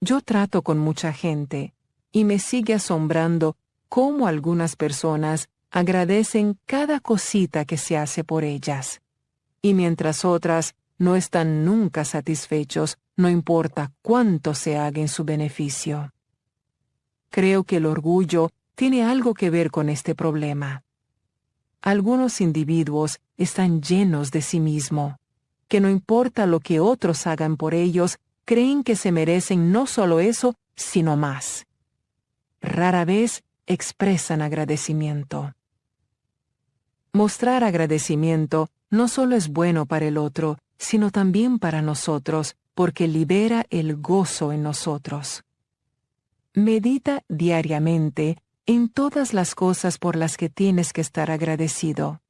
Yo trato con mucha gente y me sigue asombrando cómo algunas personas agradecen cada cosita que se hace por ellas, y mientras otras no están nunca satisfechos, no importa cuánto se haga en su beneficio. Creo que el orgullo tiene algo que ver con este problema. Algunos individuos están llenos de sí mismo, que no importa lo que otros hagan por ellos, creen que se merecen no solo eso, sino más. Rara vez expresan agradecimiento. Mostrar agradecimiento no solo es bueno para el otro, sino también para nosotros, porque libera el gozo en nosotros. Medita diariamente en todas las cosas por las que tienes que estar agradecido.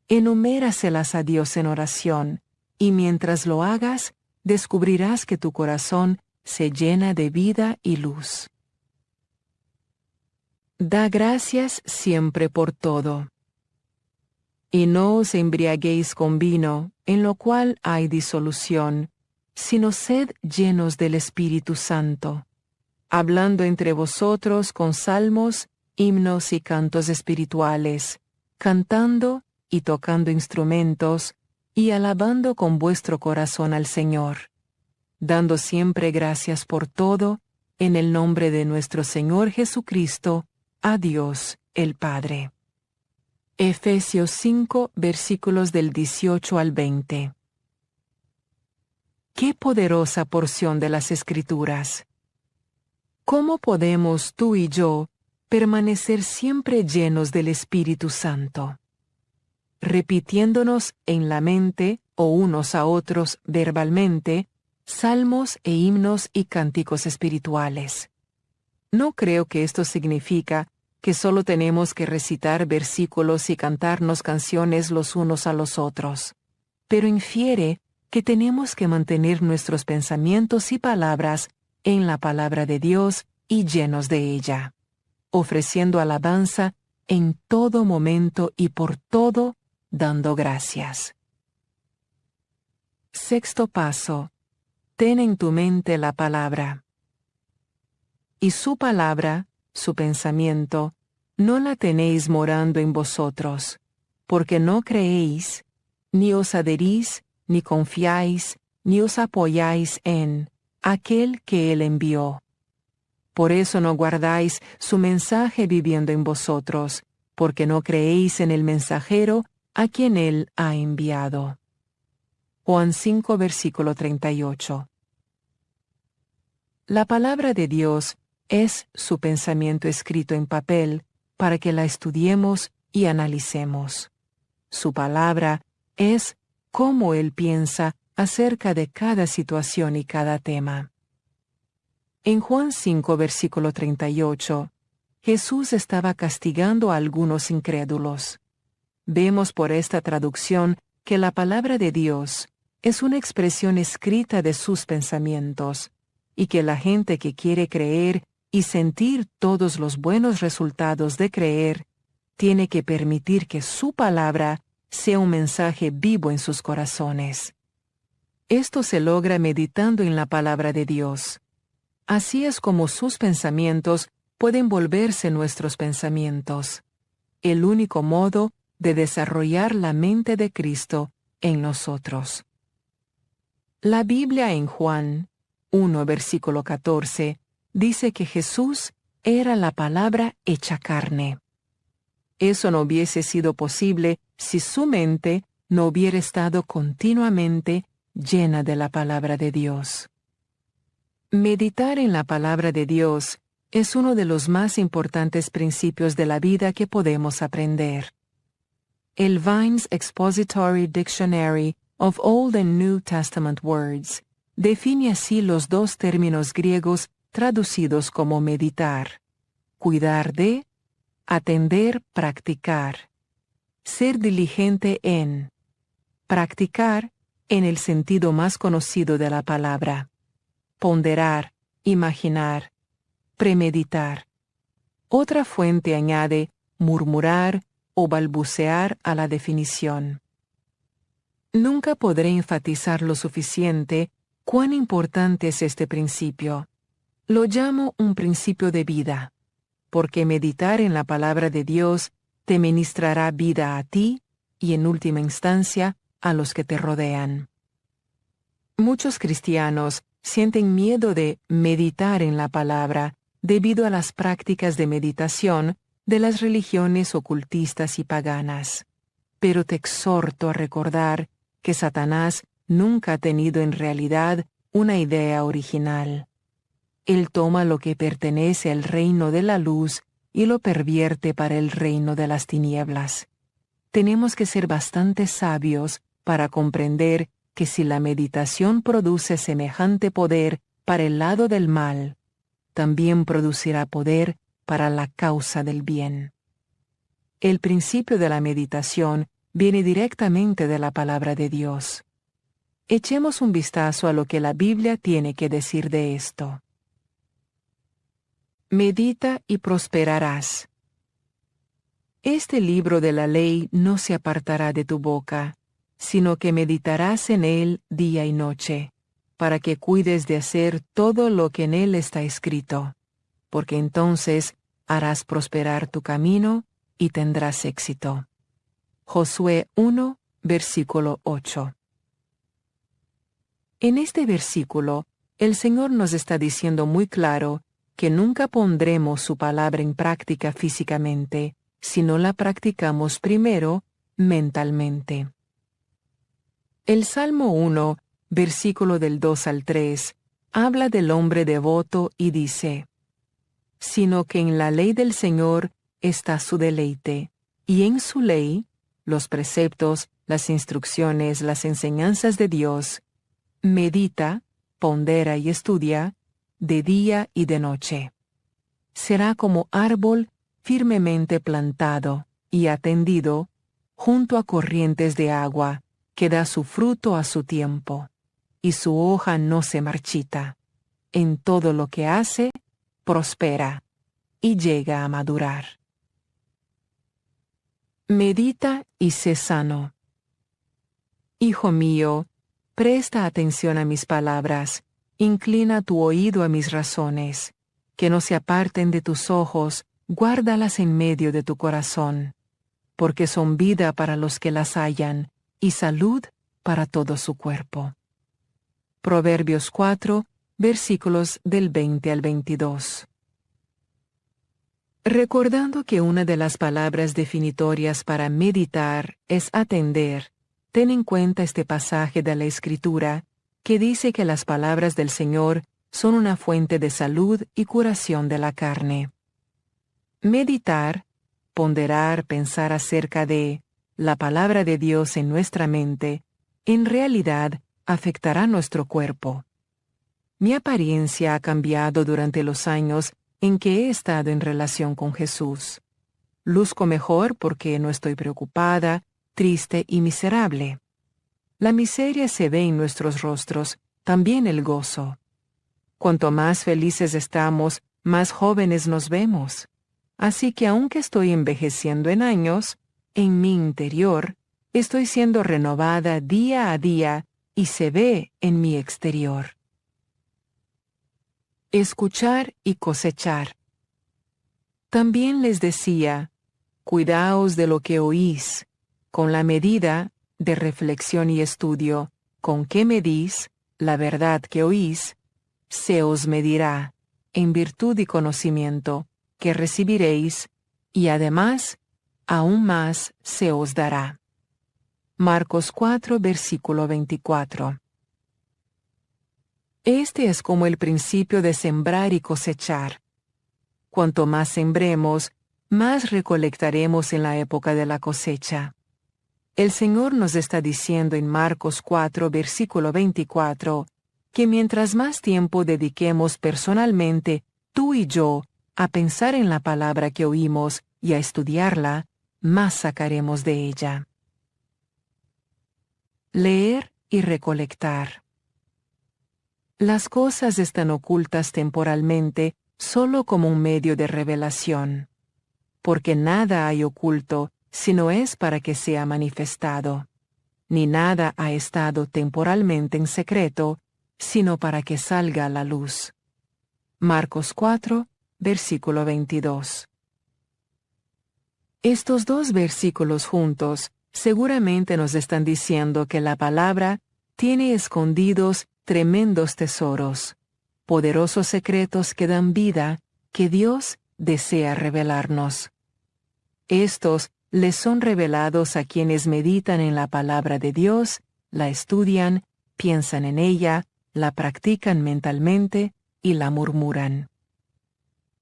Enuméraselas a Dios en oración, y mientras lo hagas, descubrirás que tu corazón se llena de vida y luz. Da gracias siempre por todo. Y no os embriaguéis con vino, en lo cual hay disolución, sino sed llenos del Espíritu Santo, hablando entre vosotros con salmos, himnos y cantos espirituales, cantando y tocando instrumentos, y alabando con vuestro corazón al Señor, dando siempre gracias por todo, en el nombre de nuestro Señor Jesucristo, a Dios el Padre. Efesios 5, versículos del 18 al 20. ¡Qué poderosa porción de las Escrituras! ¿Cómo podemos tú y yo permanecer siempre llenos del Espíritu Santo? Repitiéndonos en la mente o unos a otros verbalmente, salmos e himnos y cánticos espirituales. No creo que esto significa que solo tenemos que recitar versículos y cantarnos canciones los unos a los otros, pero infiere que tenemos que mantener nuestros pensamientos y palabras en la palabra de Dios y llenos de ella, ofreciendo alabanza en todo momento y por todo, dando gracias. Sexto paso. Ten en tu mente la palabra. Y su palabra, su pensamiento, no la tenéis morando en vosotros, porque no creéis, ni os adherís, ni confiáis, ni os apoyáis en aquel que él envió. Por eso no guardáis su mensaje viviendo en vosotros, porque no creéis en el mensajero a quien él ha enviado. Juan 5, versículo 38. La palabra de Dios es su pensamiento escrito en papel para que la estudiemos y analicemos. Su palabra es cómo él piensa acerca de cada situación y cada tema. En Juan 5, versículo 38, Jesús estaba castigando a algunos incrédulos. Vemos por esta traducción que la palabra de Dios es una expresión escrita de sus pensamientos, y que la gente que quiere creer y sentir todos los buenos resultados de creer, tiene que permitir que su palabra sea un mensaje vivo en sus corazones. Esto se logra meditando en la palabra de Dios. Así es como sus pensamientos pueden volverse nuestros pensamientos. El único modo de desarrollar la mente de Cristo en nosotros. La Biblia en Juan 1, versículo 14, dice que Jesús era la palabra hecha carne. Eso no hubiese sido posible si su mente no hubiera estado continuamente llena de la palabra de Dios. Meditar en la palabra de Dios es uno de los más importantes principios de la vida que podemos aprender. El Vine's Expository Dictionary of Old and New Testament Words define así los dos términos griegos traducidos como meditar: cuidar de, atender, practicar. Ser diligente en. Practicar, en el sentido más conocido de la palabra. Ponderar, imaginar, premeditar. Otra fuente añade murmurar o balbucear a la definición. Nunca podré enfatizar lo suficiente cuán importante es este principio. Lo llamo un principio de vida, porque meditar en la palabra de Dios te ministrará vida a ti y, en última instancia, a los que te rodean. Muchos cristianos sienten miedo de meditar en la palabra debido a las prácticas de meditación de las religiones ocultistas y paganas. Pero te exhorto a recordar que Satanás nunca ha tenido en realidad una idea original. Él toma lo que pertenece al reino de la luz y lo pervierte para el reino de las tinieblas. Tenemos que ser bastante sabios para comprender que si la meditación produce semejante poder para el lado del mal, también producirá poder para la causa del bien. El principio de la meditación viene directamente de la palabra de Dios. Echemos un vistazo a lo que la Biblia tiene que decir de esto. Medita y prosperarás. Este libro de la ley no se apartará de tu boca, sino que meditarás en él día y noche, para que cuides de hacer todo lo que en él está escrito, porque entonces harás prosperar tu camino y tendrás éxito. Josué 1, versículo 8. En este versículo, el Señor nos está diciendo muy claro que nunca pondremos su palabra en práctica físicamente, si no la practicamos primero mentalmente. El Salmo 1, versículo del 2 al 3, habla del hombre devoto y dice: sino que en la ley del Señor está su deleite, y en su ley, los preceptos, las instrucciones, las enseñanzas de Dios, medita, pondera y estudia, de día y de noche. Será como árbol firmemente plantado y atendido junto a corrientes de agua, que da su fruto a su tiempo, y su hoja no se marchita. En todo lo que hace, prospera, y llega a madurar. Medita y sé sano. Hijo mío, presta atención a mis palabras, inclina tu oído a mis razones, que no se aparten de tus ojos, guárdalas en medio de tu corazón, porque son vida para los que las hallan, y salud para todo su cuerpo. Proverbios 4, versículos del 20 al 22. Recordando que una de las palabras definitorias para meditar es atender, ten en cuenta este pasaje de la Escritura que dice que las palabras del Señor son una fuente de salud y curación de la carne. Meditar, ponderar, pensar acerca de la palabra de Dios en nuestra mente, en realidad afectará nuestro cuerpo. Mi apariencia ha cambiado durante los años en que he estado en relación con Jesús. Luzco mejor porque no estoy preocupada, triste y miserable. La miseria se ve en nuestros rostros, también el gozo. Cuanto más felices estamos, más jóvenes nos vemos. Así que aunque estoy envejeciendo en años, en mi interior estoy siendo renovada día a día y se ve en mi exterior. Escuchar y cosechar. También les decía, cuidaos de lo que oís, con la medida de reflexión y estudio, con que medís la verdad que oís, se os medirá, en virtud y conocimiento, que recibiréis, y además, aún más se os dará. Marcos 4, versículo 24. Este es como el principio de sembrar y cosechar. Cuanto más sembremos, más recolectaremos en la época de la cosecha. El Señor nos está diciendo en Marcos 4, versículo 24, que mientras más tiempo dediquemos personalmente, tú y yo, a pensar en la palabra que oímos y a estudiarla, más sacaremos de ella. Leer y recolectar. Las cosas están ocultas temporalmente solo como un medio de revelación, porque nada hay oculto si no es para que sea manifestado, ni nada ha estado temporalmente en secreto, sino para que salga a la luz. Marcos 4, versículo 22. Estos dos versículos juntos seguramente nos están diciendo que la palabra tiene escondidos tremendos tesoros, poderosos secretos que dan vida, que Dios desea revelarnos. Estos les son revelados a quienes meditan en la palabra de Dios, la estudian, piensan en ella, la practican mentalmente y la murmuran.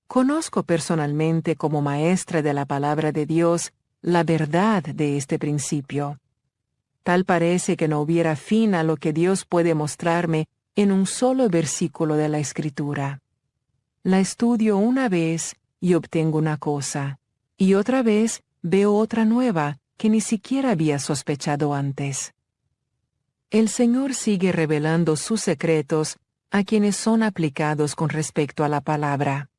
Conozco personalmente como maestra de la palabra de Dios la verdad de este principio. Tal parece que no hubiera fin a lo que Dios puede mostrarme en un solo versículo de la Escritura. La estudio una vez y obtengo una cosa, y otra vez veo otra nueva que ni siquiera había sospechado antes. El Señor sigue revelando sus secretos a quienes son aplicados con respecto a la palabra.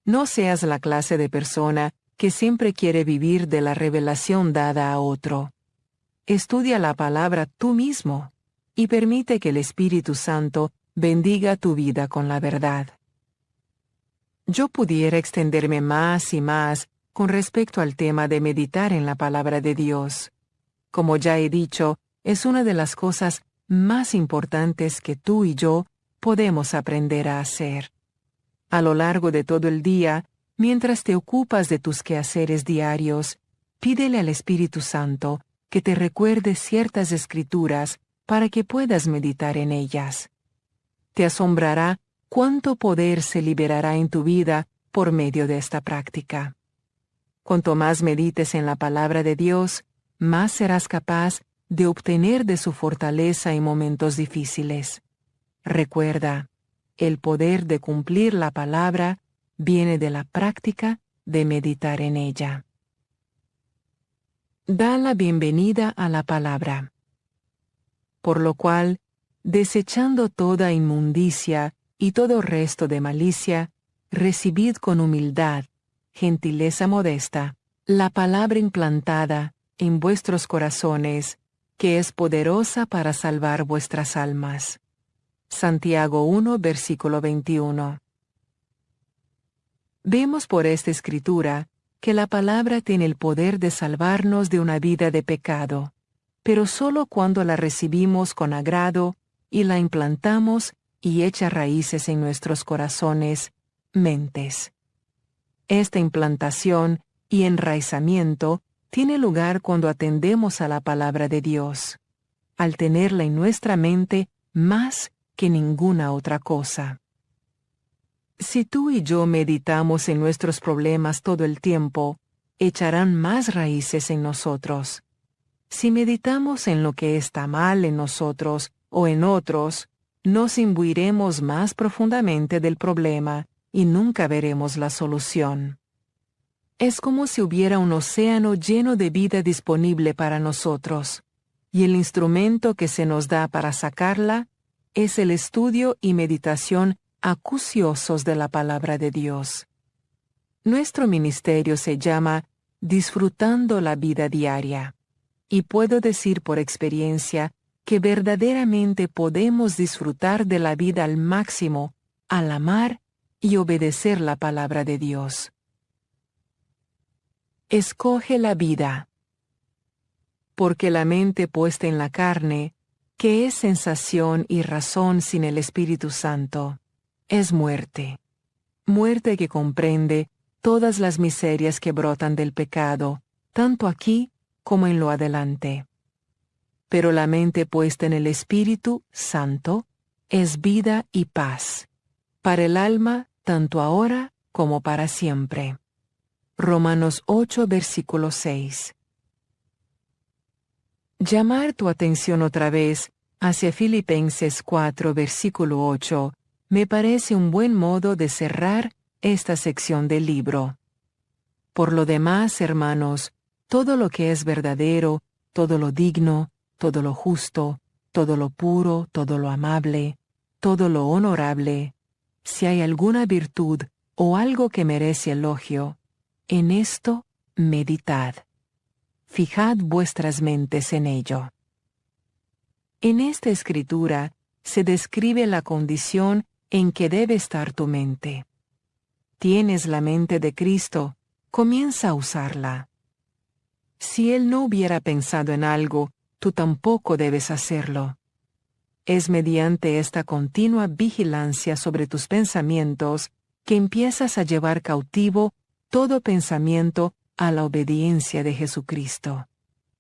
No seas la clase de persona que siempre quiere vivir de la revelación dada a otro. Estudia la palabra tú mismo y permite que el Espíritu Santo bendiga tu vida con la verdad. Yo pudiera extenderme más y más con respecto al tema de meditar en la palabra de Dios. Como ya he dicho, es una de las cosas más importantes que tú y yo podemos aprender a hacer. A lo largo de todo el día, mientras te ocupas de tus quehaceres diarios, pídele al Espíritu Santo que te recuerde ciertas escrituras para que puedas meditar en ellas. Te asombrará cuánto poder se liberará en tu vida por medio de esta práctica. Cuanto más medites en la palabra de Dios, más serás capaz de obtener de su fortaleza en momentos difíciles. Recuerda, el poder de cumplir la palabra viene de la práctica de meditar en ella. Da la bienvenida a la palabra. Por lo cual, desechando toda inmundicia y todo resto de malicia, recibid con humildad, gentileza modesta, la palabra implantada en vuestros corazones, que es poderosa para salvar vuestras almas. Santiago 1, versículo 21. Vemos por esta escritura que la palabra tiene el poder de salvarnos de una vida de pecado, pero solo cuando la recibimos con agrado y la implantamos y echa raíces en nuestros corazones, mentes. Esta implantación y enraizamiento tiene lugar cuando atendemos a la palabra de Dios, al tenerla en nuestra mente más que ninguna otra cosa. Si tú y yo meditamos en nuestros problemas todo el tiempo, echarán más raíces en nosotros. Si meditamos en lo que está mal en nosotros o en otros, nos imbuiremos más profundamente del problema y nunca veremos la solución. Es como si hubiera un océano lleno de vida disponible para nosotros, y el instrumento que se nos da para sacarla es el estudio y meditación acuciosos de la palabra de Dios. Nuestro ministerio se llama Disfrutando la vida diaria, y puedo decir por experiencia que verdaderamente podemos disfrutar de la vida al máximo al amar y obedecer la palabra de Dios. Escoge la vida. Porque la mente puesta en la carne, que es sensación y razón sin el Espíritu Santo, es muerte. Muerte que comprende todas las miserias que brotan del pecado, tanto aquí como en lo adelante. Pero la mente puesta en el Espíritu Santo es vida y paz, para el alma tanto ahora como para siempre. Romanos 8, versículo 6. Llamar tu atención otra vez hacia Filipenses 4, versículo 8, me parece un buen modo de cerrar esta sección del libro. Por lo demás, hermanos, todo lo que es verdadero, todo lo digno, todo lo justo, todo lo puro, todo lo amable, todo lo honorable, si hay alguna virtud o algo que merece elogio, en esto meditad. Fijad vuestras mentes en ello. En esta escritura se describe la condición en que debe estar tu mente. Tienes la mente de Cristo, comienza a usarla. Si Él no hubiera pensado en algo, tú tampoco debes hacerlo. Es mediante esta continua vigilancia sobre tus pensamientos que empiezas a llevar cautivo todo pensamiento a la obediencia de Jesucristo.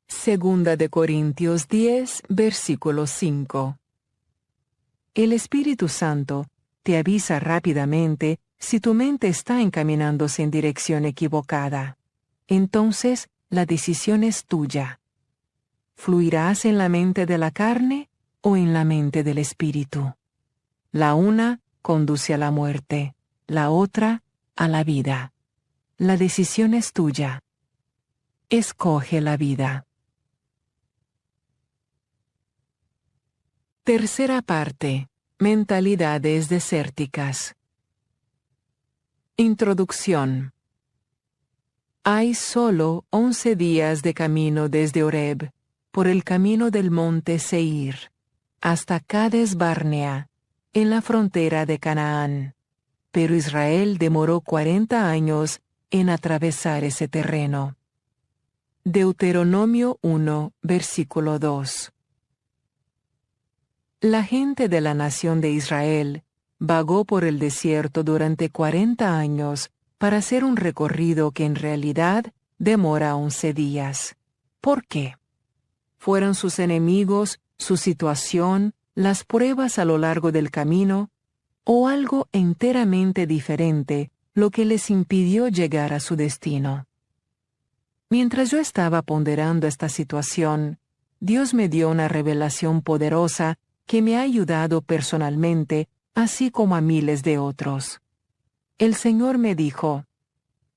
Segunda de Corintios 10, versículo 5. El Espíritu Santo te avisa rápidamente si tu mente está encaminándose en dirección equivocada. Entonces, la decisión es tuya. ¿Fluirás en la mente de la carne o en la mente del Espíritu? La una conduce a la muerte, la otra a la vida. La decisión es tuya. Escoge la vida. Tercera parte. Mentalidades desérticas. Introducción. Hay solo 11 días de camino desde Horeb, por el camino del monte Seir, hasta Cades Barnea, en la frontera de Canaán. Pero Israel demoró 40 años en atravesar ese terreno. Deuteronomio 1, versículo 2. La gente de la nación de Israel vagó por el desierto durante 40 años para hacer un recorrido que en realidad demora 11 días. ¿Por qué? ¿Fueron sus enemigos, su situación, las pruebas a lo largo del camino, o algo enteramente diferente lo que les impidió llegar a su destino? Mientras yo estaba ponderando esta situación, Dios me dio una revelación poderosa que me ha ayudado personalmente, así como a miles de otros. El Señor me dijo: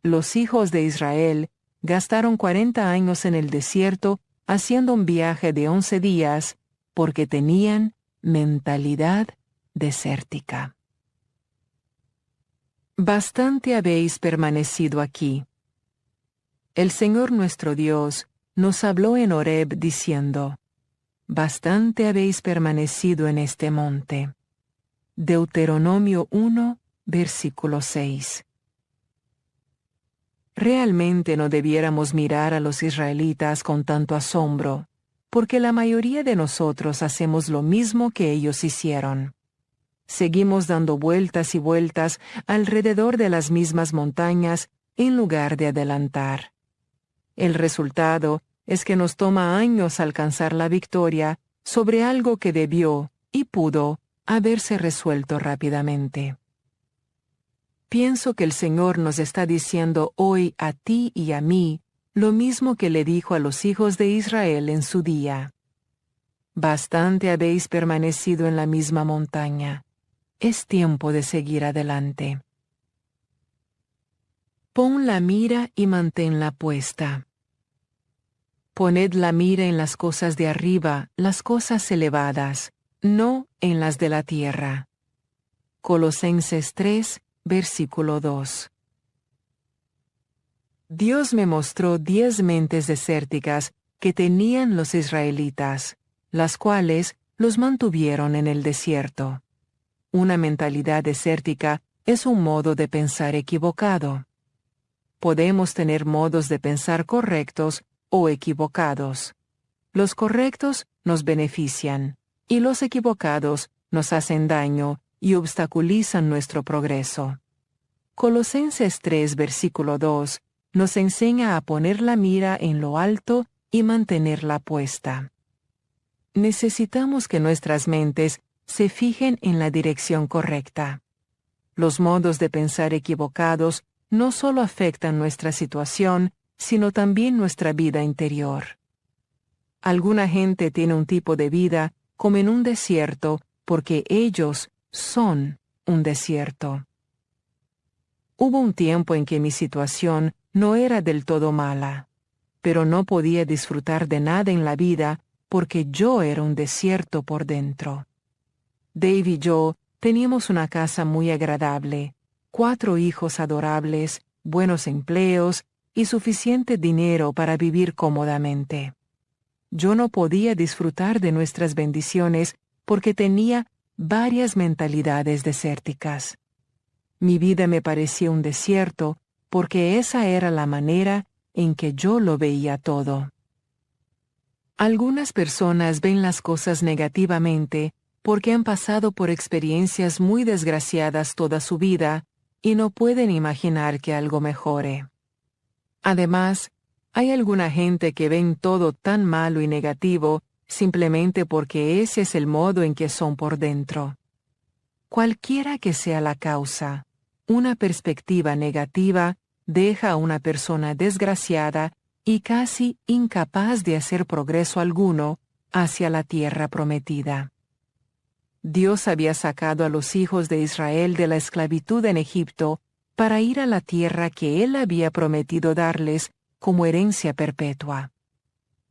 los hijos de Israel gastaron 40 años en el desierto haciendo un viaje de 11 días porque tenían mentalidad desértica. Bastante habéis permanecido aquí. El Señor nuestro Dios nos habló en Horeb diciendo: bastante habéis permanecido en este monte. Deuteronomio 1, versículo 6. Realmente no debiéramos mirar a los israelitas con tanto asombro, porque la mayoría de nosotros hacemos lo mismo que ellos hicieron. Seguimos dando vueltas y vueltas alrededor de las mismas montañas en lugar de adelantar. El resultado es que nos toma años alcanzar la victoria sobre algo que debió y pudo haberse resuelto rápidamente. Pienso que el Señor nos está diciendo hoy a ti y a mí lo mismo que le dijo a los hijos de Israel en su día. Bastante habéis permanecido en la misma montaña. Es tiempo de seguir adelante. Pon la mira y manténla puesta. Poned la mira en las cosas de arriba, las cosas elevadas, no en las de la tierra. Colosenses 3, versículo 2. Dios me mostró 10 mentes desérticas que tenían los israelitas, las cuales los mantuvieron en el desierto. Una mentalidad desértica es un modo de pensar equivocado. Podemos tener modos de pensar correctos o equivocados. Los correctos nos benefician, y los equivocados nos hacen daño y obstaculizan nuestro progreso. Colosenses 3, versículo 2, nos enseña a poner la mira en lo alto y mantenerla puesta. Necesitamos que nuestras mentes se fijen en la dirección correcta. Los modos de pensar equivocados no solo afectan nuestra situación, sino también nuestra vida interior. Alguna gente tiene un tipo de vida como en un desierto porque ellos son un desierto. Hubo un tiempo en que mi situación no era del todo mala, pero no podía disfrutar de nada en la vida porque yo era un desierto por dentro. Dave y yo teníamos una casa muy agradable, 4 hijos adorables, buenos empleos y suficiente dinero para vivir cómodamente. Yo no podía disfrutar de nuestras bendiciones porque tenía varias mentalidades desérticas. Mi vida me parecía un desierto porque esa era la manera en que yo lo veía todo. Algunas personas ven las cosas negativamente porque han pasado por experiencias muy desgraciadas toda su vida y no pueden imaginar que algo mejore. Además, hay alguna gente que ven todo tan malo y negativo simplemente porque ese es el modo en que son por dentro. Cualquiera que sea la causa, una perspectiva negativa deja a una persona desgraciada y casi incapaz de hacer progreso alguno hacia la tierra prometida. Dios había sacado a los hijos de Israel de la esclavitud en Egipto para ir a la tierra que Él había prometido darles como herencia perpetua.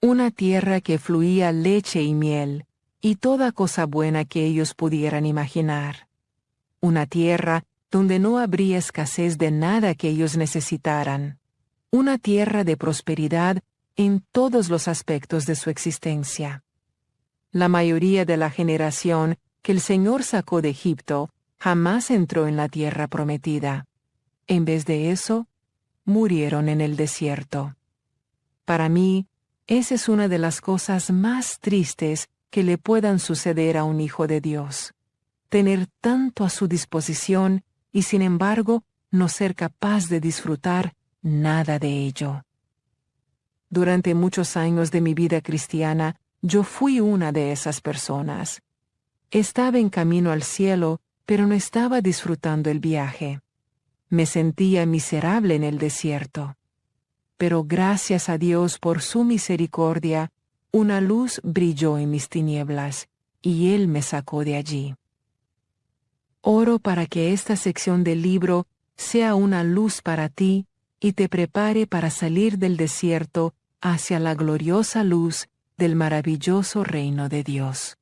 Una tierra que fluía leche y miel, y toda cosa buena que ellos pudieran imaginar. Una tierra donde no habría escasez de nada que ellos necesitaran. Una tierra de prosperidad en todos los aspectos de su existencia. La mayoría de la generación que el Señor sacó de Egipto jamás entró en la tierra prometida. En vez de eso, murieron en el desierto. Para mí, esa es una de las cosas más tristes que le puedan suceder a un hijo de Dios. Tener tanto a su disposición y sin embargo no ser capaz de disfrutar nada de ello. Durante muchos años de mi vida cristiana, yo fui una de esas personas. Estaba en camino al cielo, pero no estaba disfrutando el viaje. Me sentía miserable en el desierto. Pero gracias a Dios por su misericordia, una luz brilló en mis tinieblas, y Él me sacó de allí. Oro para que esta sección del libro sea una luz para ti y te prepare para salir del desierto hacia la gloriosa luz del maravilloso reino de Dios.